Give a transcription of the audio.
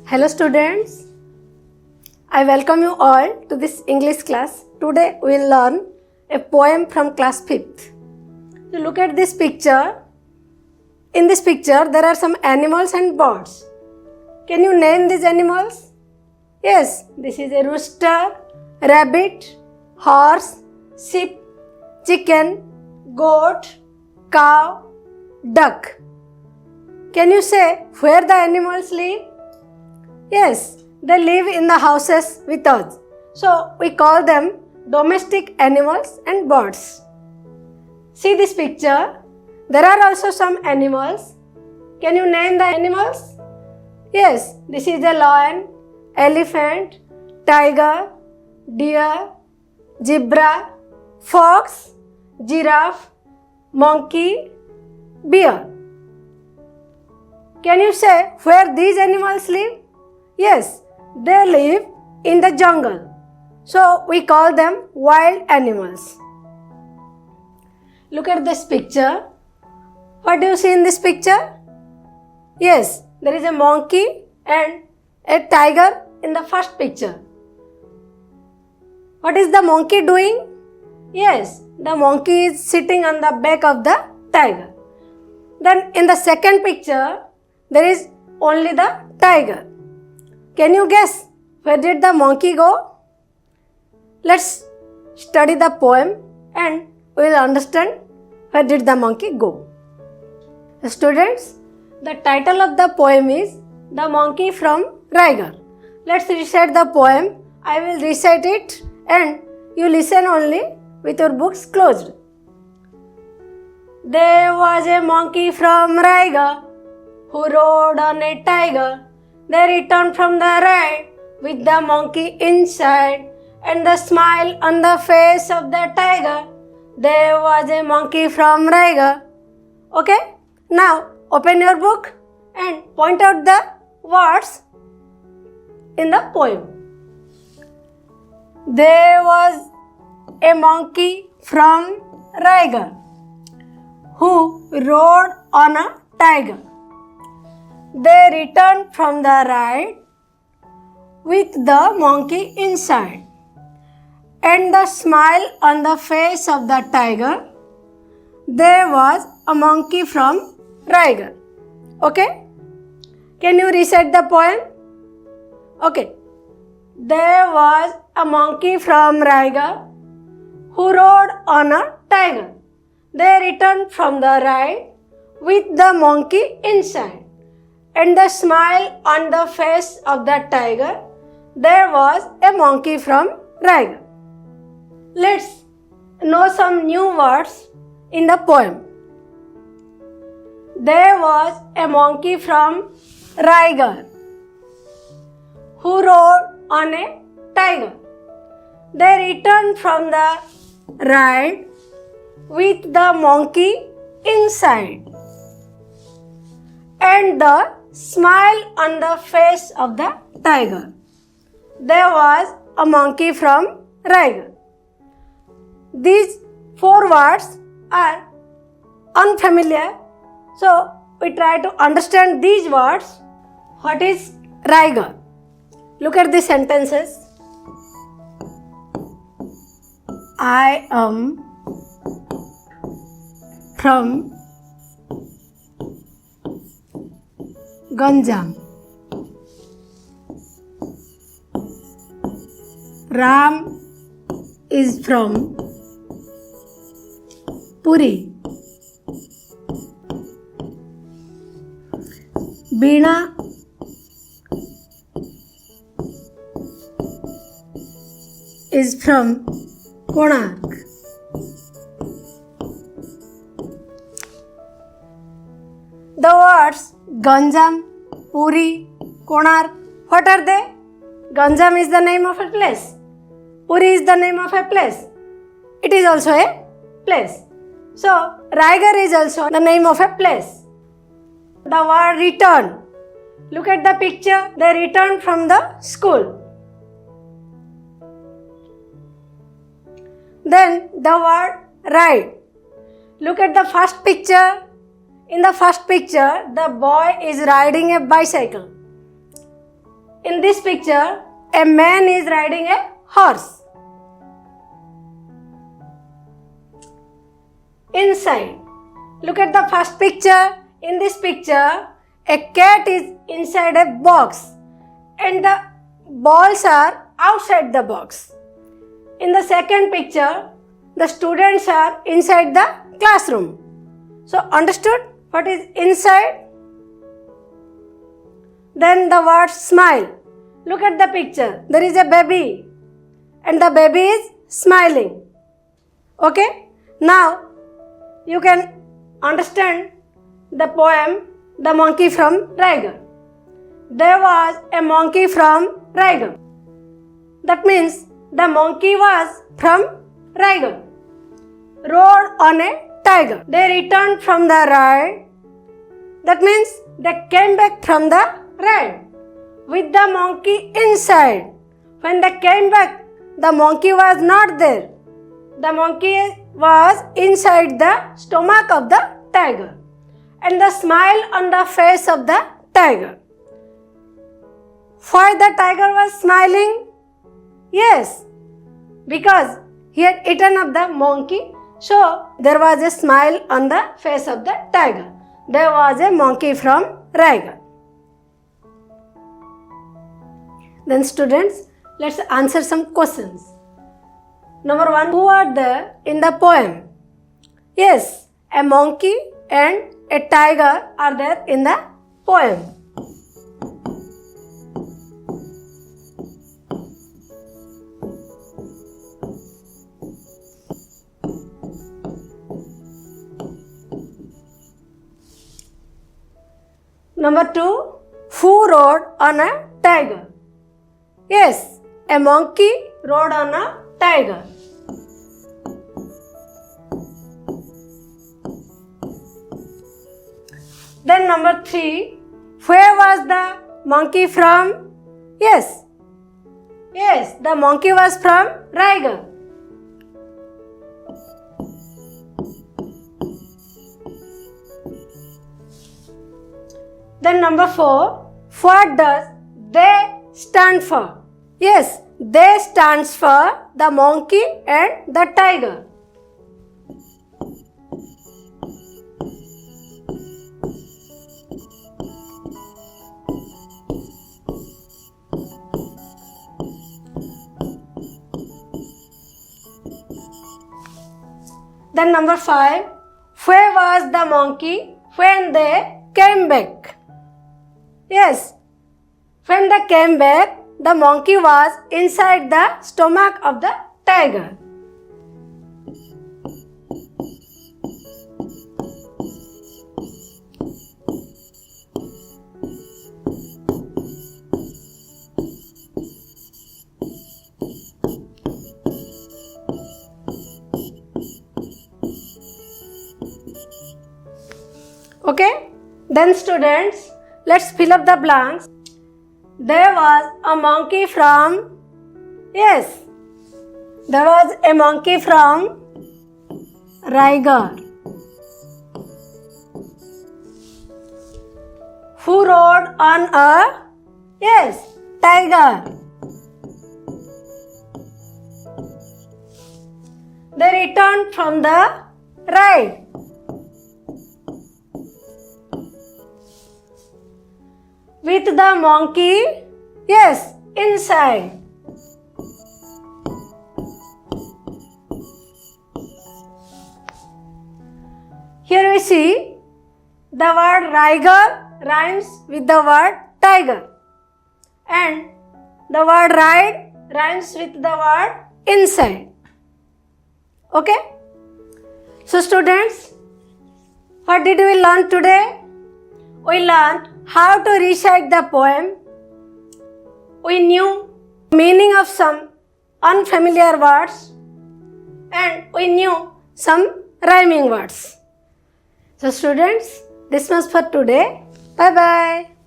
Hello students, I welcome you all to this English class. Today we will learn a poem from class 5th. You look at this picture. In this picture there are some animals and birds. Can you name these animals? Yes, this is a rooster, rabbit, horse, sheep, chicken, goat, cow, duck. Can you say where the animals live? Yes, they live in the houses with us. So we call them domestic animals and birds. See this picture. There are also some animals. Can you name the animals? Yes, this is a lion, elephant, tiger, deer, zebra, fox, giraffe, monkey, bear. Can you say where these animals live? Yes, they live in the jungle. So we call them wild animals. Look at this picture. What do you see in this picture? Yes, there is a monkey and a tiger in the first picture. What is the monkey doing? Yes, the monkey is sitting on the back of the tiger. Then in the second picture, there is only the tiger. Can you guess where did the monkey go? Let's study the poem and we will understand where did the monkey go. Students, the title of the poem is The Monkey from Raigarh. Let's recite the poem. I will recite it and you listen only with your books closed. There was a monkey from Raigarh who rode on a tiger. They returned from the ride with the monkey inside and the smile on the face of the tiger. There was a monkey from Raigarh. Okay? Now open your book and point out the words in the poem. There was a monkey from Raigarh who rode on a tiger. They returned from the ride with the monkey inside and the smile on the face of the tiger. There was a monkey from Raigarh. Okay? Can you recite the poem? Okay. There was a monkey from Raigarh who rode on a tiger. They returned from the ride with the monkey inside and the smile on the face of the tiger. There was a monkey from Raigarh. Let's know some new words in the poem. There was a monkey from Raigarh who rode on a tiger. They returned from the ride with the monkey inside and the smile on the face of the tiger. There was a monkey from Raigarh. These 4 words are unfamiliar, so we try to understand these words. What is Raigarh? Look at the sentences. I am from Ganjam. Ram is from Puri. Veena is from Konark. The words Ganjam, Puri, Konark, what are they? Ganjam is the name of a place. Puri is the name of a place. It is also a place. So, Raigarh is also the name of a place. The word return. Look at the picture. They returned from the school. Then the word ride. Look at the first picture. In the first picture, the boy is riding a bicycle. in this picture, a man is riding a horse. Inside, look at the first picture. In this picture, a cat is inside a box and the balls are outside the box. In the second picture, the students are inside the classroom. So, understood what is inside? Then the word smile. Look at the picture. There is a baby and the baby is smiling. Okay? Now, you can understand the poem The Monkey from Raigad. There was a monkey from Raigad. That means the monkey was from Raigad. Rode on a tiger. They returned from the ride. That means they came back from the ride with the monkey inside. When they came back, the monkey was not there. The monkey was inside the stomach of the tiger and the smile on the face of the tiger. Why the tiger was smiling? Yes, because he had eaten up the monkey, so there was a smile on the face of the tiger. There was a monkey from Raigad. Then students, let's answer some questions. Number 1, who are there in the poem? Yes, a monkey and a tiger are there in the poem. Number 2, who rode on a tiger? Yes, a monkey rode on a tiger. Then number 3, where was the monkey from? Yes, the monkey was from Raigad. Then number 4, what does they stand for? Yes, they stands for the monkey and the tiger. Then number 5, where was the monkey when they came back? Yes, when they came back, the monkey was inside the stomach of the tiger. Okay, then students, let's fill up the blanks. There was a monkey from, yes, there was a monkey from Raigad who rode on a, yes, tiger. They returned from the ride. With the monkey, yes, inside. Here we see the word Raigad rhymes with the word tiger and the word ride rhymes with the word inside. Okay? So students, what did we learn today? We learned how to recite the poem. We knew meaning of some unfamiliar words and we knew some rhyming words. So students, this was for today. Bye bye.